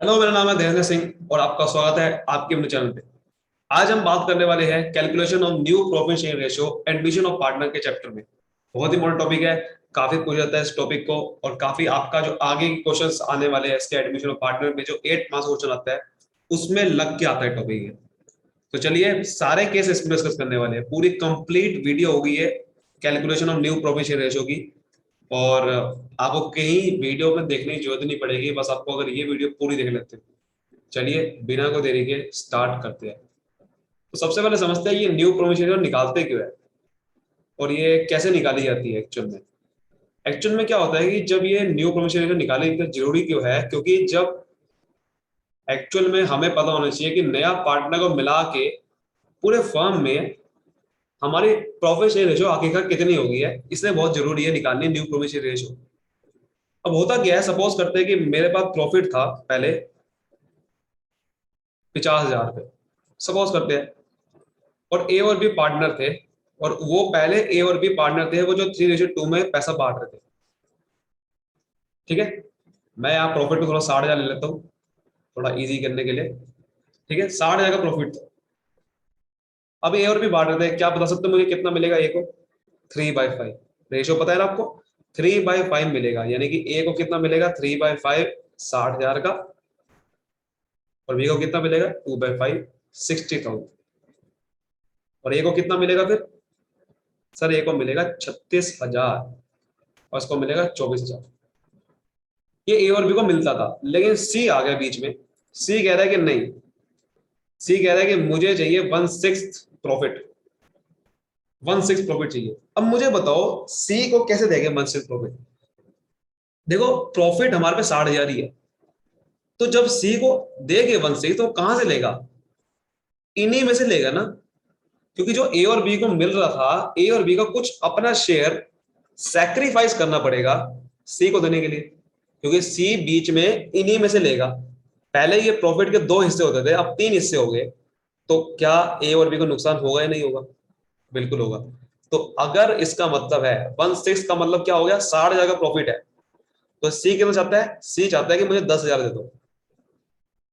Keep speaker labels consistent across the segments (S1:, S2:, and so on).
S1: Hello, मेरा नाम है देवेंद्र सिंह और आपका स्वागत है आपके अपने चैनल पे। आज हम बात करने वाले हैं calculation of new profit sharing ratio, admission of partner के चैप्टर में। बहुत ही इंपॉर्टेंट टॉपिक है, काफी पूछा जाता है इस टॉपिक को। और काफी आपका जो आगे के क्वेश्चंस आने वाले हैं इसके एडमिशन ऑफ पार्टनर में जो 8 मार्क्स क्वेश्चन आता है उसमें लग के आता है टॉपिक है। तो चलिए सारे केस इसमें डिस्कस करने वाले हैं, पूरी कंप्लीट वीडियो होगी है calculation of new profit sharing ratio की। और आपको कहीं वीडियो में देखने की जरूरत नहीं पड़ेगी, बस आपको अगर ये वीडियो पूरी देख लेते हैं। चलिए बिना को देरी के स्टार्ट करते हैं। तो सबसे पहले समझते हैं ये न्यू प्रोविजन निकालते क्यों है और ये कैसे निकाली जाती है एक्चुअल में। एक्चुअल में क्या होता है कि जब ये न्यू प्रोविजन निकाली तो जरूरी क्यों है, क्योंकि जब एक्चुअल में हमें पता होना चाहिए कि नया पार्टनर को मिला के पूरे फर्म में हमारी प्रॉफिट शेयर रेशो आखिरकार कितनी होगी है, इसलिए बहुत जरूरी है निकालनी न्यू प्रॉफिट शेयर रेशो। अब होता क्या है, सपोज करते हैं कि मेरे पास प्रॉफिट था पहले 50,000 रुपये, सपोज करते हैं। और ए और बी पार्टनर थे, और वो पहले ए और बी पार्टनर थे, वो जो 3:2 में पैसा बांट रहे थे। ठीक है, मैं यहाँ प्रॉफिट को थोड़ा 60,000 ले लेता हूँ थोड़ा इजी करने के लिए। ठीक है, 60,000 का प्रॉफिट था। अब ए और बी बांट रहे थे, क्या बता सकते हो मुझे कितना मिलेगा ए को? 3/5 रेशियो पता है ना आपको, 3/5 मिलेगा। यानी कि ए को कितना मिलेगा? 3/5 60,000 का, और बी को कितना मिलेगा? 2/5 60,000। और ए को कितना मिलेगा फिर? सर ए को मिलेगा 36,000 और इसको मिलेगा 24,000। ये ए और बी को मिलता था, लेकिन सी आ गया बीच में। सी कह रहा है कि नहीं, सी कह रहा है कि मुझे चाहिए 1/6 प्रॉफिट, 1/6 प्रॉफिट चाहिए। अब मुझे बताओ सी को कैसे देंगे 1/6 प्रॉफिट? देखो प्रॉफिट हमारे पे 60,000 ही है, तो जब सी को देगे 1/6 तो कहां से लेगा? इन्हीं में से लेगा ना, क्योंकि जो ए और बी को मिल रहा था, ए और बी का कुछ अपना शेयर सैक्रिफाइस करना पड़ेगा सी को देने के लिए, क्योंकि सी बीच में इन्हीं में से लेगा। पहले ये प्रॉफिट के 2 हिस्से होते थे, अब 3 हिस्से हो गए। तो क्या ए और बी को नुकसान होगा या नहीं होगा? बिल्कुल होगा। तो अगर इसका मतलब है 1/6 का मतलब क्या हो गया? 60,000 का प्रॉफिट है, तो सी कितना चाहता है? सी चाहता है कि मुझे 10,000 दे दो।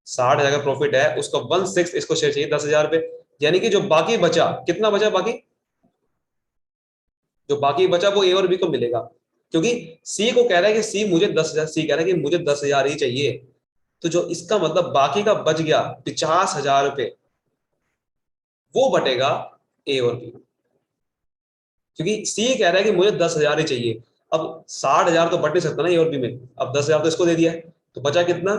S1: 60,000 का प्रॉफिट है, उसको 1/6 इसको शेयर चाहिए 10,000 पे। यानी कि जो बाकी बचा, कितना बचा बाकी? जो बाकी बचा वो ए और बी को मिलेगा, क्योंकि सी को कह रहा है कि सी मुझे 10,000, सी कह रहा है कि मुझे 10,000 ही चाहिए। तो जो इसका मतलब बाकी का बच गया 50,000 रुपये, वो बटेगा ए और बी, क्योंकि सी कह रहा है कि मुझे 10,000 ही चाहिए। अब 60,000 तो बट नहीं सकता ना ए और बी में, अब 10,000 तो इसको दे दिया है, तो बचा कितना?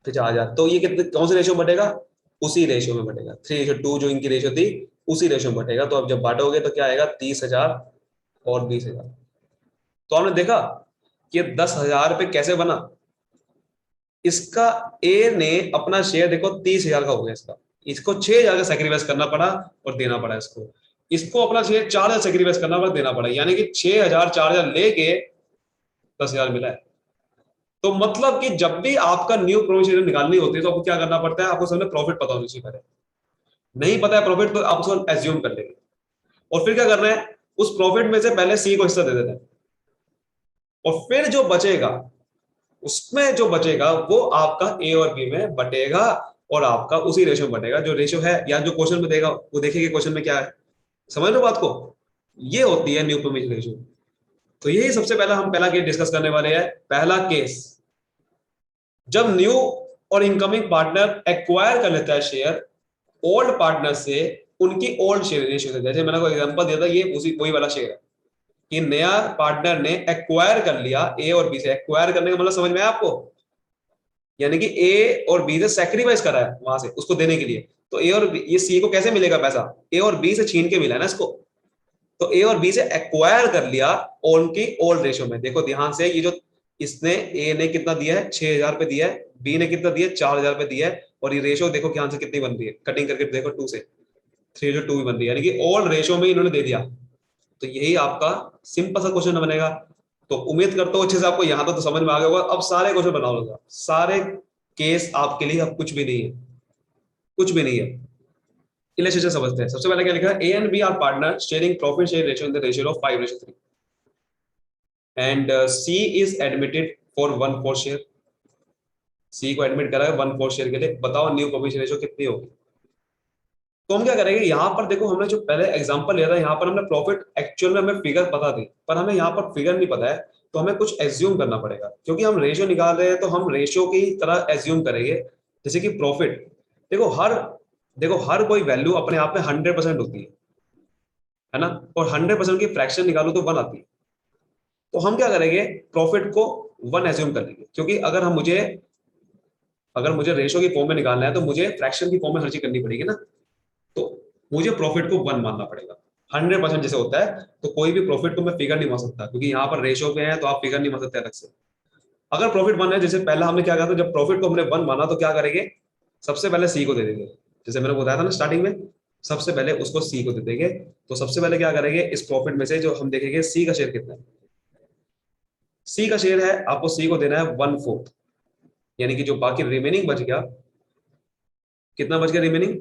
S1: 50,000। तो ये कितने कौन से रेशियो में बटेगा? उसी रेशियो में बटेगा, 3:2 जो इनकी रेशियो थी उसी रेशियो में बटेगा। तो अब जब बांटोगे तो क्या आएगा? 30,000 और 20,000। तो आपने देखा कि 10,000 रुपये कैसे बना। इसका ए ने अपना शेयर देखो 30,000 का हो गया इसका, इसको 6,000 का सेक्रीफाइस करना पड़ा और देना पड़ा इसको। इसको अपना शेयर 4,000 सेक्रीफाइस करना पड़ा, देना पड़ा, यानी कि 6,000 4,000 लेके 10,000 मिला है। तो मतलब कि जब भी आपका न्यू प्रोविजन निकालनी होती है तो आपको क्या करना पड़ता है? आपको सबने प्रॉफिट पता होनी चाहिए पहले। नहीं पता है प्रॉफिट तो आप उसको एज्यूम कर लेंगे, और फिर क्या करना है? उस प्रॉफिट में से पहले सी को हिस्सा दे देना है, और फिर जो बचेगा उसमें जो बचेगा वो आपका ए और बी में बटेगा, और आपका उसी रेशियो में बटेगा जो रेशियो है, या जो क्वेश्चन में देगा वो देखिए क्वेश्चन में क्या है। समझ लो बात को, ये होती है न्यू प्रोविजन रेशियो। तो यही सबसे पहला हम पहला केस डिस्कस करने वाले हैं। पहला केस, जब न्यू और इनकमिंग पार्टनर एक्वायर कर लेता है शेयर ओल्ड पार्टनर से, उनकी ओल्ड शेयर रेशियो से। जैसे मैंने कोई एग्जांपल दिया था, ये उसी वही वाला शेयर है कि नया पार्टनर ने एक्वायर कर लिया ए और बी से। एक्वायर करने का मतलब समझ में आया आपको? यानी कि ए और बी से सेक्रीफाइस करा है वहां से उसको देने के लिए। तो ए और बी, ये सी को कैसे मिलेगा पैसा? ए और बी से छीन के मिला है ना इसको। तो ए और बी से एक्वायर कर लिया उनकी ओल्ड रेशियो में। देखो ध्यान से, ये जो इसने ए ने कितना दिया है? 6,000 रुपये दिया है, बी ने कितना दिया है? 4,000 रुपये दिया है। और ये रेशियो देखो ध्यान से कितनी बन रही है, कटिंग करके देखो 2 से 3:2 भी बन रही है, यानी कि ओल्ड रेशियो में इन्होंने दे दिया। तो यही आपका सिंपल सा क्वेश्चन बनेगा। तो उम्मीद करता हूँ अच्छे से आपको यहां तक तो समझ में आ गया होगा। अब सारे क्वेश्चन बनाओगे, सारे केस आपके लिए अब कुछ भी नहीं है, कुछ भी नहीं है। इलेक्शन समझते हैं। सबसे पहले क्या लिखा है? A and B are partner sharing profit share ratio in the ratio of 5:3 and C is admitted for 1/4 share. C को एडमिट करा है 1/4 शेयर के लिए, बताओ न्यू प्रॉफिट शेयर रेशियो कितनी होगी। तो हम क्या करेंगे, यहाँ पर देखो हमने जो पहले एग्जांपल लिया था, यहाँ पर हमने प्रॉफिट एक्चुअल में हमें फिगर पता थी, पर हमें यहाँ पर फिगर नहीं पता है, तो हमें कुछ एज्यूम करना पड़ेगा, क्योंकि हम रेशियो निकाल रहे हैं तो हम रेशियो की तरह एज्यूम करेंगे। जैसे कि प्रॉफिट, देखो हर कोई वैल्यू अपने आप में 100% होती है ना, और 100% की फ्रैक्शन निकालो तो 1 आती है। तो हम क्या करेंगे, प्रॉफिट को 1 एज्यूम कर लेंगे, क्योंकि अगर मुझे रेशियो की फॉर्म में निकालना है तो मुझे फ्रैक्शन की फॉर्म में हर चीज करनी पड़ेगी ना। तो मुझे प्रॉफिट को 1 मानना पड़ेगा। 100% जैसे होता है, तो कोई भी प्रॉफिट को मैं फिगर नहीं मान सकता, क्योंकि यहाँ पर रेशियो पे है तो आप फिगर नहीं मान सकते अलग से। अगर प्रॉफिट 1 है, जैसे पहला हमने क्या कहा था, जब प्रॉफिट को हमने 1 माना तो क्या करेंगे, सबसे पहले सी को दे देंगे। जैसे मैंने बताया था ना स्टार्टिंग में, सबसे पहले उसको सी को दे देंगे। तो सबसे पहले क्या करेंगे, इस प्रॉफिट में से जो हम देखेंगे सी का शेयर कितना है। सी का शेयर है, आपको सी को देना है 1/4, यानी कि जो बाकी रिमेनिंग बच गया, कितना बच गया रिमेनिंग,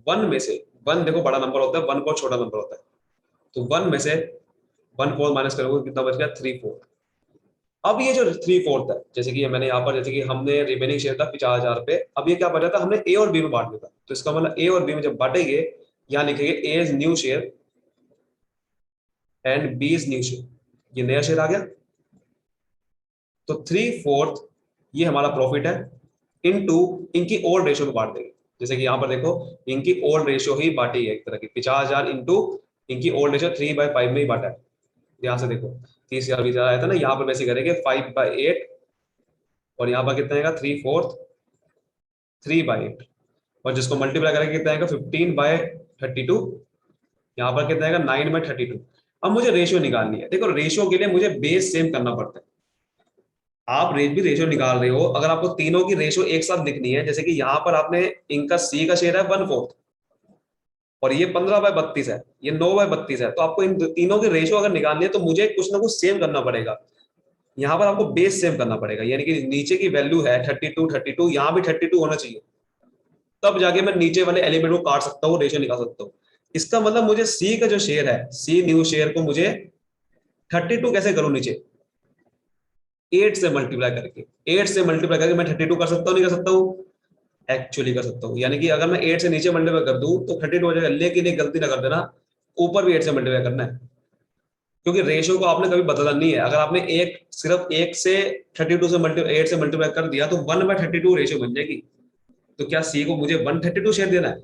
S1: 1 में से, 1 देखो बड़ा नंबर होता है, 1/4 छोटा नंबर होता है, तो 1 में से 1/4 माइनस करोगे कितना बच गया, 3/4। अब ये जो 3/4 है, जैसे कि मैंने यहाँ पर, जैसे कि हमने रिमेनिंग शेयर था 50,000 पे, अब ये क्या बचा था, हमने ए और बी में बांट दिया था, तो इसका मतलब ए और बी में जब बांटेंगे, यहाँ लिखेंगे A is new share and B is new share, ये नया शेयर आ गया। तो 3/4 ये हमारा प्रॉफिट है, इनटू इनकी ओल्ड रेशियो में बांट देंगे। जैसे कि यहाँ पर देखो, इनकी ओल्ड रेशियो ही बांटी है एक तरह की, 50,000 इंटू इनकी ओल्ड रेशियो 3/5 में ही बांटा है। ध्यान से देखो, 30,000 20,000 आया था ना, यहाँ पर वैसे करेंगे 5/8, और यहाँ पर कितना आएगा 3/4, 3/8, और जिसको मल्टीप्लाई करेंगे कितना आएगा 15/32, यहाँ पर कितना आएगा 9/32। अब मुझे रेशियो निकालनी है, देखो रेशियो के लिए मुझे बेस सेम करना पड़ता है। आप रेट भी रेशियो निकाल रहे हो, अगर आपको तीनों की रेशियो एक साथ लिखनी है, जैसे कि यहाँ पर आपने, इनका सी का शेयर है 1/4, और ये 15/32 है, ये 9/32 है, तो आपको इन तीनों की रेशियो अगर निकालनी है तो मुझे कुछ ना कुछ सेम करना पड़ेगा। यहाँ पर आपको बेस सेम करना पड़ेगा, यानी कि नीचे की वैल्यू है 32, यहाँ भी 32 होना चाहिए, तब जाके मैं नीचे वाले एलिमेंट को काट सकता हूँ, रेशियो निकाल सकता हूँ। इसका मतलब मुझे सी का जो शेयर है, सी न्यू शेयर को मुझे 32 कैसे करूं नीचे, 8 से मल्टीप्लाई करके, 8 से मल्टीप्लाई करके मैं 32 कर सकता हूँ, नहीं कर सकता हूँ, एक्चुअली कर सकता हूँ। यानी कि अगर मैं 8 से नीचे मल्टीप्लाई कर दूं तो 32 हो जाएगा, लेकिन एक गलती ना कर देना, ऊपर भी 8 से मल्टीप्लाई करना है, क्योंकि रेशियो को आपने कभी बदलना नहीं है। अगर आपने एक सिर्फ 1 से 32 से मल्टीप्लाई 8 से मल्टीप्लाई कर दिया तो 1/32 रेशियो बन जाएगी। तो क्या सी को मुझे 132 शेयर देना है,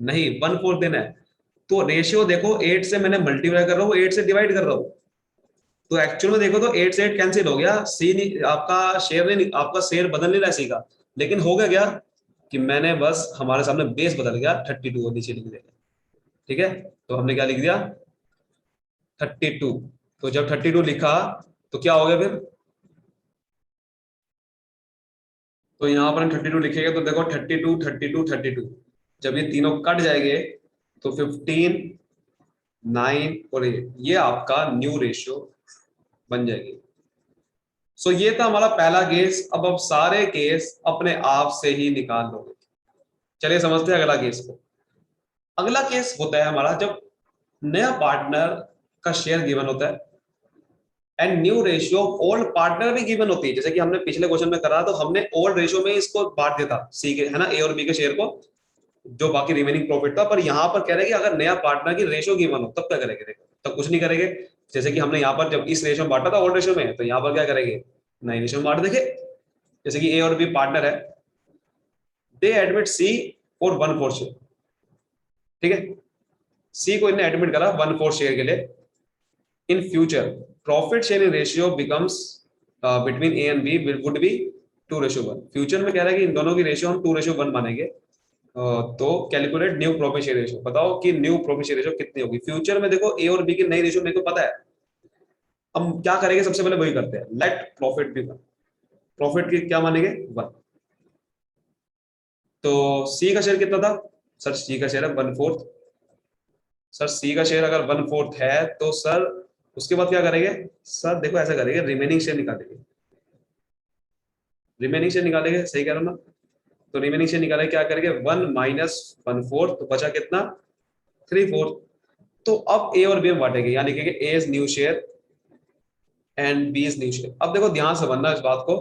S1: नहीं 1/4 देना है। तो रेशियो देखो, 8 से मैंने मल्टीप्लाई कर रहा हूँ, 8 से डिवाइड कर रहा हूँ, तो एक्चुअल में देखो तो 8 से 8 कैंसिल हो गया, सी नहीं, आपका शेयर नहीं, आपका शेयर बदल नहीं रहा सी का, लेकिन हो गया क्या कि मैंने बस, हमारे सामने बेस बदल गया, 32 नीचे लिख दिया। ठीक है, तो हमने क्या लिख दिया 32। तो जब 32 लिखा तो क्या हो गया फिर, तो यहाँ पर हम 32 लिखेंगे तो देखो 32 32 32, जब ये तीनों कट जाएंगे तो 15 9, और ये आपका न्यू रेशियो बन जाएगी। सो ये था हमारा पहला केस। अब सारे केस अपने आप से ही निकाल लोगे। चलिए समझते हैं अगला केस को। अगला केस होता है हमारा जब नया पार्टनर का शेयर गिवन होता है and new ratio old partner भी गिवन होती है। जैसे कि हमने पिछले क्वेश्चन में करा, तो हमने ओल्ड रेशियो में इसको बांट दिया था सी के, है ना, ए और बी के शेयर को, जो बाकी रिमेनिंग प्रॉफिट था। पर यहाँ पर कह रहे हैं कि अगर नया पार्टनर की रेशियो गिवन हो तब क्या करेंगे, देखो तब कुछ नहीं करेंगे। जैसे कि हमने यहाँ पर जब इस रेशियो में बांटा था ओल्ड रेशियो में, तो यहाँ पर क्या करेंगे, नई रेशियो में बांट देंगे। जैसे कि ए और बी पार्टनर है, they admit C for 1/4 share. ठीक है, सी को इन्हें एडमिट करा 1/4 शेयर के लिए। In future profit sharing ratio becomes between A and B would be 2:1। Future में कह रहा है कि इन दोनों की रेशियो हम 2:1 मानेंगे। तो calculate new profit share ratio, बताओ कि न्यू प्रॉफिट शेयर रेशियो कितनी होगी फ्यूचर में। देखो ए और बी की नई रेशियो मेरे को पता है, हम क्या करेंगे, सबसे पहले वही करते हैं, लेट प्रॉफिट बी 1। प्रॉफिट की क्या मानेंगे 1। तो सी का शेयर कितना था, सर सी का शेयर है 1/4। सर सी का शेयर अगर 1/4 है तो सर उसके बाद क्या करेंगे, सर देखो ऐसा करेंगे, रिमेनिंग शेयर निकालेंगे। रिमेनिंग शेयर निकालेंगे, सही कह रहा हूं ना। तो रिमेनिंग शेयर निकालेंगे, क्या करेंगे 1 माइनस 1/4, तो बचा कितना 3/4। तो अब ए और बी में बांटेंगे, यानी कि A is new share and B is new share. अब देखो ध्यान से बनना इस बात को,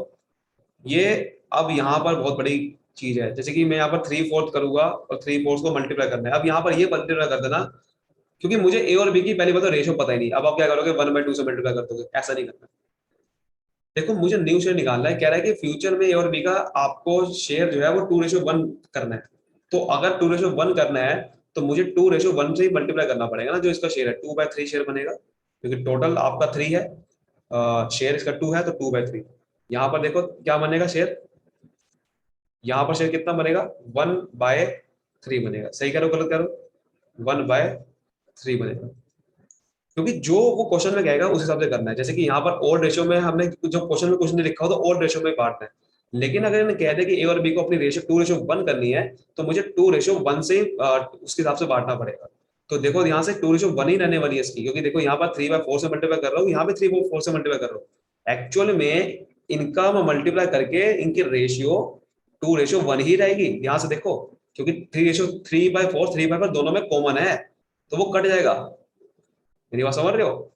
S1: ये अब यहाँ पर बहुत बड़ी चीज है, जैसे कि मैं यहाँ पर 3/4 करूंगा और 3/4 को मल्टीप्लाई करना है। अब यहाँ पर ये मल्टीप्लाई कर देना, क्योंकि मुझे ए और बी की पहली बात तो रेशियो पता ही नहीं। अब आप क्या करोगे, 1/2 से मल्टीप्लाई कर दोगे, ऐसा नहीं करना। देखो मुझे न्यू शेयर निकालना है, कह रहा है कि फ्यूचर में ए और बी का आपको शेयर जो है वो 2:1 करना है। तो अगर 2:1 करना है तो मुझे 2:1 से ही मल्टीप्लाई करना पड़ेगा ना, जो इसका शेयर है 2/3 शेयर बनेगा, क्योंकि टोटल आपका 3 है, शेयर इसका 2 है, तो 2/3। यहाँ पर देखो क्या बनेगा शेयर, यहाँ पर शेयर कितना बनेगा, 1/3 बनेगा। सही करो गलत करो, 1/3 बनेगा, क्योंकि जो वो क्वेश्चन में कहेगा उस हिसाब से करना है। जैसे कि यहाँ पर ओड रेशियो में हमने जो क्वेश्चन में कुछ नहीं लिखा हो तो ओड रेशियो में बांटना है, लेकिन अगर इन्हें कह दे कि ए और बी को अपनी रेशियो 2:1 करनी है, तो मुझे 2:1 से उसके हिसाब से बांटना पड़ेगा। तो देखो यहाँ से 2:1 ही रहने वाली है इसकी, क्योंकि देखो यहाँ पर 3/4 से मल्टीप्लाई कर रहा हूँ, यहाँ पे 3/4 से मल्टीप्लाई कर रहा हूँ। एक्चुअल में इनका मैं मल्टीप्लाई करके इनकी रेशियो 2:1 ही रहेगी, यहाँ से देखो, क्योंकि 3/4 दोनों में कॉमन है, तो वो कट जाएगा। मेरी बात समझ रहे हो?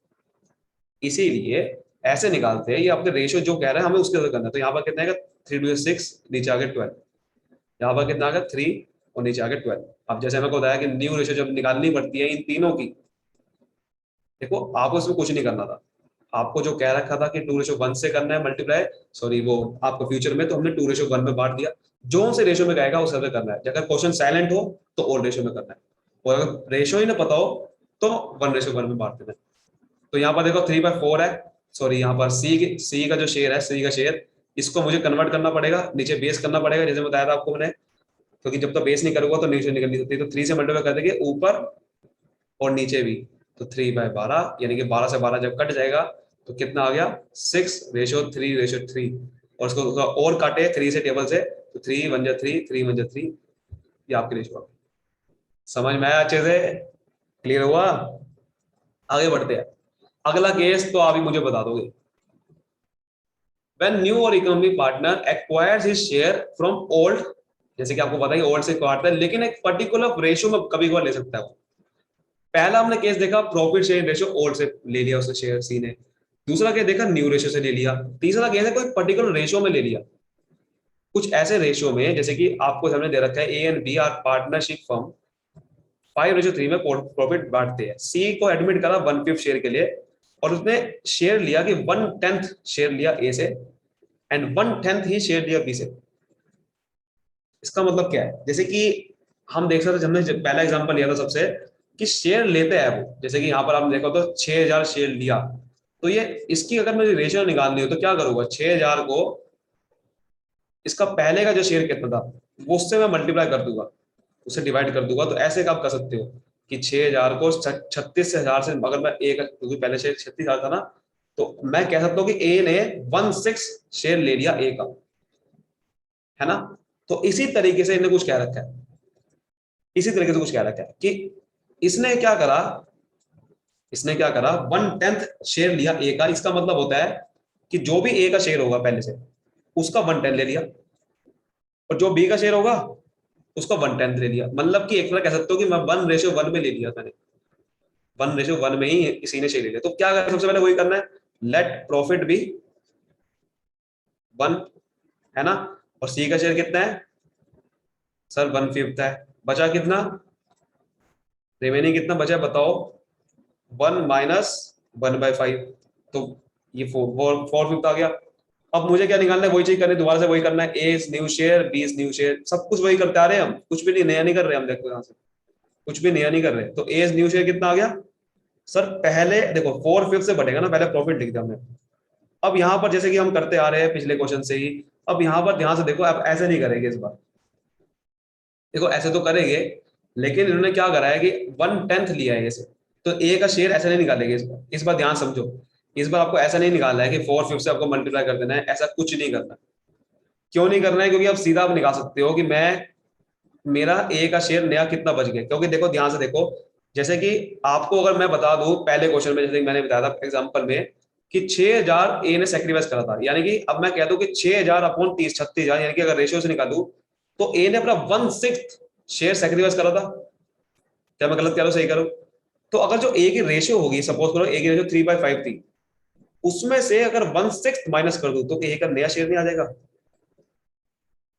S1: इसीलिए ऐसे निकालते हैं, ये अपने रेशियो जो कह रहे हैं हमें उसके अंदर करना है। तो यहाँ पर कितना आएगा, 3 6, नीचे आगे 12, यहाँ पर कितना आएगा 3 और नीचे आगे 12। अब जैसे हमें बताया कि न्यू रेशियो जब निकालनी पड़ती है इन तीनों की, देखो आपको इसमें कुछ नहीं करना था, आपको जो कह रखा था कि 2:1 से करना है मल्टीप्लाई, सॉरी वो आपको फ्यूचर में, तो हमने 2:1 में बांट दिया। जो से रेशियो में कहेगा उस हिसाब से करना है। अगर क्वेश्चन साइलेंट हो तो ओल्ड रेशियो में करना है, और अगर रेशियो ही ना पता हो तो 1:1 में बांट देना है। तो यहाँ पर देखो 3/4 है, सॉरी यहाँ पर सी का जो शेयर है, सी का शेयर, इसको मुझे कन्वर्ट करना पड़ेगा, नीचे बेस करना पड़ेगा, जैसे बताया था आपको मैंने, क्योंकि जब तक बेस नहीं करूंगा तो नीचे निकल नहीं सकती। तो 3 से मल्टीप्लाई कर देंगे ऊपर और नीचे भी, तो 3/12, यानी कि 12 से 12 जब कट जाएगा तो कितना आ गया, 6:3:3, और उसको और काटे 3 से टेबल से, तो 3 1 3, 3 1 3, ये आपके रेशियो। समझ में आया अच्छे से, क्लियर हुआ? आगे बढ़ते हैं। अगला केस तो आप ही मुझे बता दोगे। When new और economic partner acquires his share from old, जैसे कि आपको पता है ओल्ड से काटता है, लेकिन एक पर्टिकुलर रेशियो में कभी कभार ले सकता है वो। पहला हमने केस देखा प्रॉफिट शेयर रेशियो ओल्ड से ले लिया उसने शेयर सी ने, दूसरा केस देखा न्यू रेशियो से ले लिया, तीसरा केस है कोई पर्टिकुलर रेशियो में ले लिया। कुछ ऐसे रेशियो में, जैसे कि आपको सामने दे रखा है A and B are partnership firm, 5:3 में प्रॉफिट बांटते हैं। सी को एडमिट करा 1/5 शेयर के लिए, और उसने शेयर लिया कि 1/10 शेयर लिया ए से एंड 1/10 ही शेयर लिया बी से। इसका मतलब क्या है, जैसे कि हम देख सकते, हमने पहला एग्जांपल लिया था सबसे, कि शेयर लेते हैं वो, जैसे कि यहाँ पर आप देखो तो 6,000 शेयर लिया, तो ये इसकी अगर मुझे रेशियो निकालनी हो तो क्या करूंगा, 6,000 को इसका पहले का जो शेयर कितना था वो उससे मैं मल्टीप्लाई कर दूंगा, उसे डिवाइड कर दूंगा। तो ऐसे आप कर सकते हो कि 6,000 को 36,000 से, अगर मैं ए का, क्योंकि पहले शेयर 36,000 था ना, तो मैं कह सकता हूँ कि ए ने 1/6 शेयर ले लिया ए का, है ना। तो इसी तरीके से इन्हें कुछ कह रखा है, इसी तरीके से कुछ कह रखा है कि इसने क्या करा, इसने क्या करा 1/10 शेयर लिया ए का। इसका मतलब होता है कि जो भी ए का शेयर होगा पहले से, उसका 1/10 ले लिया, और जो बी का शेयर होगा उसका 1/10 ले लिया। मतलब कि एक तरह कह सकते हो कि मैं 1:1 में ले लिया मैंने, 1:1 में ही इसी ने शेयर ले लिया। तो क्या करना, सबसे पहले वही करना है, लेट प्रॉफिट बी 1, है ना। और सी का शेयर कितना है सर, 1/5 है। बचा कितना, रिमेनिंग कितना बचा बताओ, 1 - 1/5, तो ये 4/5 आ गया। अब मुझे क्या निकालना है, वही चीज करनी, दोबारा से वही करना है, A new share, B new share, सब कुछ वही करते आ रहे हैं हम, कुछ भी नहीं नया नहीं कर रहे हम। देखो यहाँ से कुछ भी नया नहीं कर रहे। तो ए न्यू शेयर कितना आ गया सर, पहले देखो 4/5 से बढ़ेगा ना, पहले प्रॉफिट लिख दिया हमने। अब यहाँ पर जैसे कि हम करते आ रहे हैं पिछले क्वेश्चन से ही, अब यहाँ पर ध्यान से देखो, आप ऐसे नहीं करेंगे इस बार, देखो ऐसे तो करेंगे, लेकिन इन्होंने क्या करा है कि 1/10 लिया है ऐसे, तो ए का शेयर ऐसे नहीं निकालेंगे इस बार ध्यान समझो। इस बार आपको ऐसा नहीं निकालना है कि 4/5 से आपको मल्टीप्लाई कर देना है, ऐसा कुछ नहीं करना। क्यों नहीं करना है, क्योंकि आप सीधा आप निकाल सकते हो कि मैं, मेरा ए का शेयर नया कितना बच गया। क्योंकि देखो ध्यान से देखो, जैसे कि आपको अगर मैं बता दूं पहले क्वेश्चन में, जैसे मैंने बताया था एग्जांपल में, कि 6,000 ए ने सेक्रीफाइस करा था, यानी कि अब मैं कह दूं कि 6,000 अपॉन 30, 36,000, यानी कि अगर रेशियो से निकालूं तो ए ने अपना 1/6 शेयर सेक्रीफाइस करा था। क्या मैं गलत कह रहा हूं, सही करूं? तो अगर जो ए की रेशियो होगी, सपोज करो ए की रेशियो 3/5 थी, उसमें से अगर 1/6 माइनस कर दूं तो ए का नया शेयर नहीं आ जाएगा।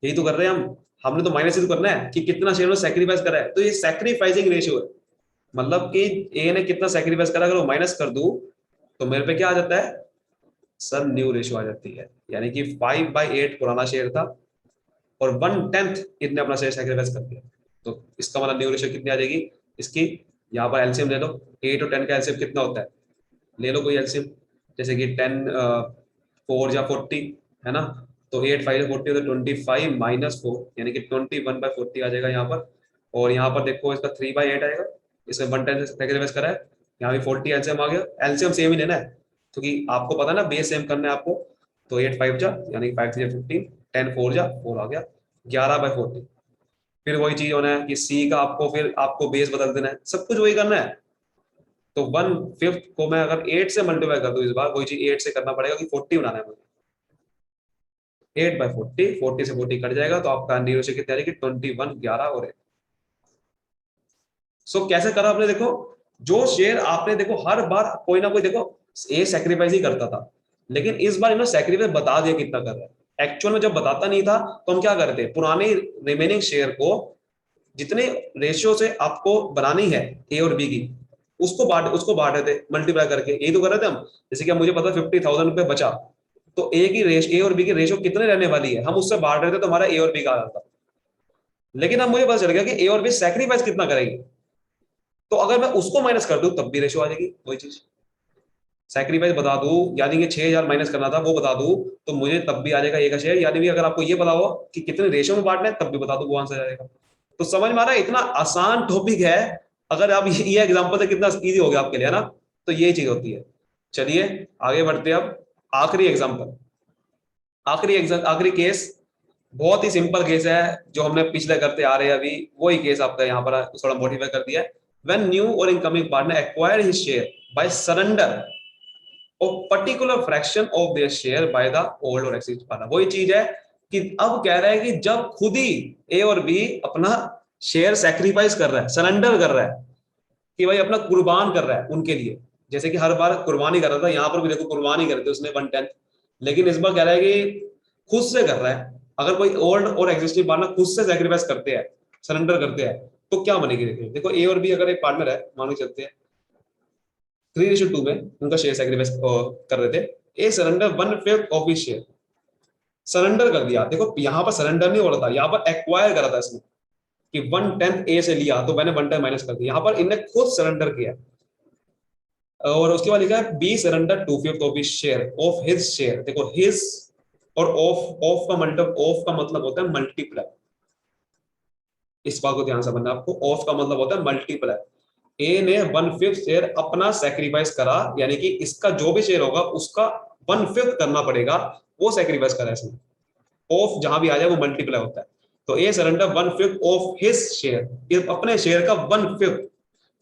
S1: यही तो कर रहे हैं हम। हमने तो माइनस ही तो करना है कि कितना शेयर में सेक्रीफाइस करा है, तो ये सेक्रीफाइसिंग रेशियो है। मतलब कि ए ने कितना सेक्रीफाइस करा, अगर वो माइनस कर दूं तो मेरे पे क्या आ जाता है सर, न्यू रेशियो आ जाती है। यानी कि 5/8 पुराना शेयर था और 1/10 इसने अपना शेयर सेक्रीफाइस कर दिया। तो इसका मतलब न्यू रेशियो कितनी आ जाएगी इसकी, यहाँ पर एलसीएम ले लो। 8 और 10 का एलसीएम कितना होता है, ले लो कोई एलसीएम, जैसे कि 10 4 या 40 है ना, तो 8 5 40 तो 25 - 4 यानी कि 21/40 आ जाएगा यहाँ पर। और यहाँ पर देखो इसका 3/8 आएगा, इसमें 1/10 सेक्रीफाइस करा है, यहाँ भी 40 एलसीएम आ गया। एलसीएम सेम ही लेना है क्योंकि आपको पता है ना बेस सेम करना है आपको। तो 8 5 जा यानी 5 3 15, 10 4 जा 4 आ गया, 11/40। फिर वही चीज होना है कि सी का आपको फिर आपको बेस बदल देना है, सब कुछ वही करना है। तो 1/5 को मैं अगर 8 से मल्टीप्लाई कर दूं, इस बार वही चीज 8 से करना पड़ेगा कि 40 बनाना है मुझे। 8/40, 40 से 40 कट जाएगा तो आपका न्यूरो कितनी आ जाएगी 21 11 और 8। सो कैसे करा आपने, देखो जो शेयर आपने देखो हर बार कोई ना कोई देखो ए सेक्रीफाइस ही करता था, लेकिन इस बार इन्होंने सेक्रीफाइस बता दिया कितना कर रहा है। एक्चुअल में जब बताता नहीं था तो हम क्या करते, पुराने रिमेनिंग शेयर को जितने रेशियो से आपको बनानी है ए और बी की, उसको बांट रहे थे मल्टीप्लाई करके, यही तो कर रहे थे हम। जैसे कि मुझे पता 50,000 रुपए बचा, तो ए और बी की रेशियो कितने रहने वाली है, हम उससे बांट रहे थे तो हमारा ए और बी का आ रहा था। लेकिन अब मुझे पता चल गया कि ए और बी सेक्रीफाइस कितना करेंगे, तो अगर मैं उसको माइनस कर दूं तब भी रेशियो आ जाएगी वही चीज। सैक्रिफाइस बता दूं यानी कि 6,000 माइनस करना था वो बता दूं तो मुझे तब भी आ जाएगा ए का शेयर। यानी कि अगर आपको ये पता हो कि कितने रेशियो में बांटना है तब भी बता दूं, वो आंसर आ जाएगा। तो समझ में आ रहा है, इतना आसान टॉपिक है। अगर आप ये एग्जांपल से कितना इजी हो गया आपके लिए, है ना। तो ये चीज होती है। चलिए आगे बढ़ते हैं अब। आखिरी एग्जांपल, आखिरी केस, बहुत ही सिंपल केस है जो हमने पिछले करते आ रहे हैं अभी, वही केस आपका यहाँ पर थोड़ा मॉडिफाई कर दिया है। व्हेन न्यू और incoming partner acquire his share by surrender of particular fraction of their share by the old और एक्सिस्टिंग पार्टनर। वही चीज है कि अब कह रहा है कि जब खुद ही ए और बी अपना शेयर सेक्रीफाइस कर रहा है, सरेंडर कर रहा है, कि भाई अपना कुर्बान कर रहा है उनके लिए। जैसे कि हर बार कुर्बानी कर रहा था, यहाँ पर भी देखो कुर्बानी कर थे उसने 1/10, लेकिन इस बार कह रहा है कि खुद से कर रहा है। अगर कोई ओल्ड और एग्जिस्टिंग पार्टनर खुद से सेक्रीफाइस करते हैं, सरेंडर करते हैं, तो क्या बनेगी। देखो ए और बी अगर एक पार्टनर है, मान के चलते हैं 3:2 में उनका शेयर सेक्रीफाइस कर रहे थे। A surrender 1/5 of his share, surrender कर दिया। देखो यहाँ पर सरेंडर नहीं हो रहा था, यहाँ पर एक्वायर करा था इसने कि 1/10 ए से लिया तो मैंने 1/10 माइनस कर दिया। यहाँ पर इनने खुद सरेंडर किया। और उसके बाद लिखा है B surrender 2/5 of his share, of his share. देखो हिज और ऑफ का मतलब होता है मल्टीप्लाई। इस बात को ध्यान से बनना आपको, ऑफ का मतलब होता है मल्टीप्लाई। ए ने 1/5 शेयर अपना सेक्रीफाइस करा, यानी कि इसका जो भी शेयर होगा उसका 1/5 करना पड़ेगा, वो सेक्रीफाइस करा इसने। ऑफ जहां भी आ जाए वो मल्टीप्लाई होता है। तो ए सरेंडर 1/5 ऑफ हिज शेयर, अपने शेयर का 1/5।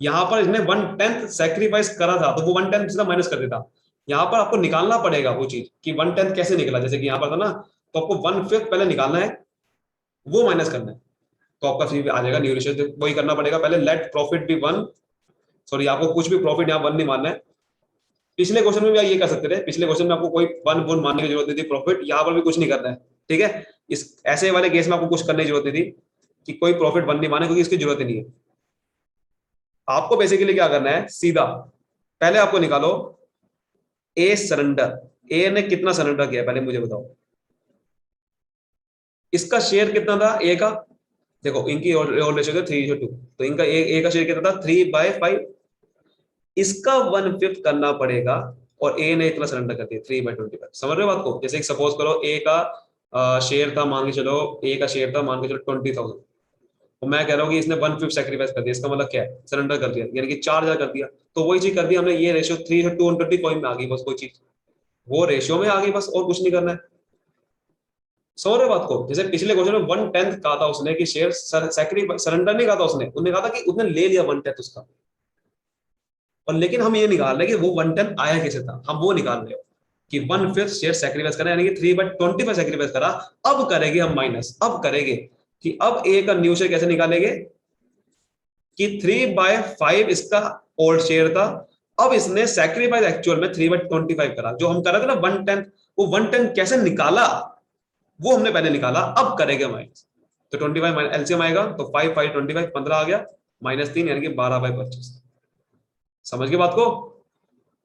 S1: यहां पर इसने 1/10 सेक्रीफाइस करा था तो वो 1/10 सीधा माइनस कर देता। यहाँ पर आपको निकालना पड़ेगा वो चीज कि 1/10 कैसे निकला, जैसे कि यहाँ पर था ना, तो आपको 1/5 पहले निकालना है, वो माइनस करना है, तो आपका फिर आ जाएगा न्यू रेशियो। वही करना पड़ेगा पहले, लेट प्रॉफिट बी 1। सॉरी, आपको कुछ भी प्रॉफिट यहाँ 1 नहीं मानना है। पिछले क्वेश्चन में भी आप ये कर सकते थे, पिछले क्वेश्चन में आपको कोई 1 1 मानने की जरूरत नहीं थी, प्रॉफिट यहाँ पर भी कुछ नहीं करना है। ठीक है, इस ऐसे वाले केस में आपको कुछ करने की जरूरत नहीं थी कि कोई प्रॉफिट 1 नहीं माने, क्योंकि इसकी जरूरत नहीं है। आपको बेसिकली क्या करना है, सीधा पहले आपको निकालो ए सरेंडर। ए ने कितना सरेंडर किया पहले मुझे बताओ। इसका शेयर कितना था ए का, देखो इनकी रेशियो 3:2, तो इनका ए का शेयर कितना था 3/5। इसका 1/5 करना पड़ेगा और ए ने इतना सरेंडर कर दिया 3/25। समझ रहे हो बात को। जैसे सपोज करो ए का शेयर था, मान के चलो ए का शेयर था मान के चलो 20,000, तो मैं कह रहा हूँ कि इसने 1/5 सेक्रीफाइस कर दिया, इसका मतलब क्या है, सरेंडर कर दिया, यानी कि 4,000 कर दिया। तो वही चीज कर दिया हमने, ये रेशियो 3:2 कोई में आ गई बस, कोई चीज वो रेशियो में आ गई बस, और कुछ नहीं करना है। समझ रहे बात को। जैसे पिछले क्वेश्चन में 1/10 कहा था उसने कि शेयर सरेंडर नहीं कहा था उसने कहा था कि उसने ले लिया 1/10 उसका। और लेकिन हम ये निकाल रहे हैं कि वो 1/10 आया कैसे था, हम वो निकाल रहे हो कि 1/5 शेयर सेक्रीफाइस करा, यानी कि 3/25 सेक्रीफाइस करा। अब करेंगे हम माइनस, अब करेंगे कि अब ए का न्यू शेयर कैसे निकालेंगे कि 3/5 इसका ओल्ड शेयर था। अब इसने सेक्रीफाइस एक्चुअल में 3/25 करा, जो हम कर रहे थे ना 1/10, वो 1/10 कैसे निकाला वो हमने पहले निकाला, अब करेंगे माइनस। तो 25 एलसीएम आएगा तो 5 5 25 15 आ गया, -3 यानी कि 12/25। समझ गए बात को।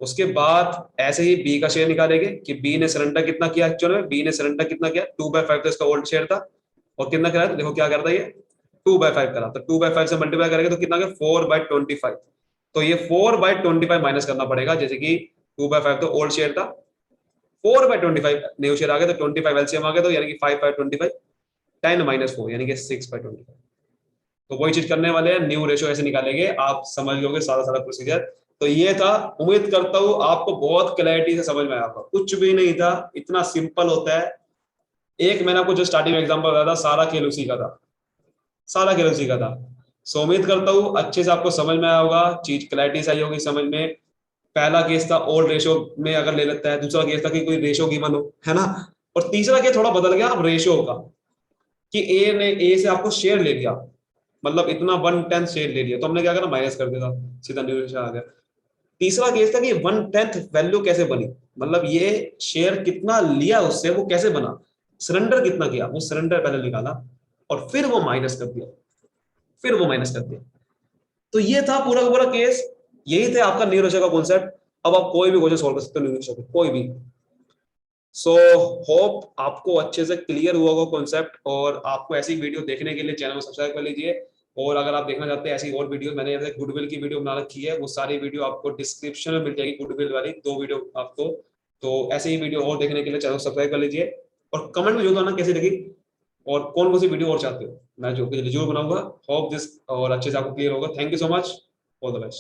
S1: उसके बाद ऐसे ही बी का शेयर निकालेंगे कि बी ने सरेंडर कितना किया, एक्चुअल में बी ने सरेंडर कितना किया, 2/5 तो इसका ओल्ड शेयर था, और कितना करा, देखो क्या करता है ये 2/5 करा, तो 2/5 से मल्टीप्लाई करेंगे तो कितना गया 4/25। तो ये 4/25 माइनस करना पड़ेगा, जैसे कि 2/5 तो ओल्ड शेयर था, 4/25 न्यू शेयर आ गया, तो 25 एलसीएम आ गया, तो यानी कि 5/25, 10 - 4 यानी कि 6/25। तो वही चीज करने वाले हैं, न्यू रेशियो ऐसे निकालेंगे, आप समझ लोगे सारा सारा प्रोसीजर। तो ये था, उम्मीद करता हूं आपको बहुत क्लैरिटी से समझ में आया होगा, कुछ भी नहीं था, इतना सिंपल होता है। एक मैंने आपको जो स्टार्टिंग में एग्जांपल बताया था, सारा खेल उसी का था, सारा खेल उसी का था। सो उम्मीद करता हूं अच्छे से आपको समझ में आया होगा, चीज क्लैरिटी से आई होगी समझ में। पहला केस था ओल्ड रेशियो में अगर ले लेता है, दूसरा केस था कि कोई रेशियो गिवन हो, है ना, और तीसरा केस थोड़ा बदल गया अब रेशियो का, कि ए ने ए से आपको शेयर ले लिया, मतलब इतना 1/10 शेयर ले लिया, तो हमने क्या करा माइनस कर दिया, सीधा न्यूट्रिशन आ गया। तीसरा केस था कि 1/10 वैल्यू कैसे बनी, मतलब ये शेयर कितना लिया उससे, वो कैसे बना, सरेंडर कितना किया, वो सरेंडर पहले निकाला और फिर वो माइनस कर दिया, फिर वो माइनस कर दिया। तो ये था पूरा का पूरा केस, यही थे आपका न्यूरोशा का कॉन्सेप्ट। अब आप कोई भी क्वेश्चन सॉल्व कर सकते हो न्यूरोशा को, कोई भी। सो होप आपको अच्छे से क्लियर हुआ होगा कॉन्सेप्ट, और आपको ऐसी वीडियो देखने के लिए चैनल को सब्सक्राइब कर लीजिए। और अगर आप देखना चाहते हैं ऐसी और वीडियो, मैंने ऐसे गुडविल की वीडियो बना रखी है, वो सारी वीडियो आपको डिस्क्रिप्शन में मिल जाएगी, गुडविल वाली 2 वीडियो आपको। तो ऐसे ही वीडियो और देखने के लिए चैनल को सब्सक्राइब कर लीजिए, और कमेंट में जो बताना कैसी लगी और कौन कौन सी वीडियो और चाहते हो, मैं जो जरूर बनाऊंगा। होप दिस और अच्छे से आपको क्लियर होगा। Thank you so much, all the best.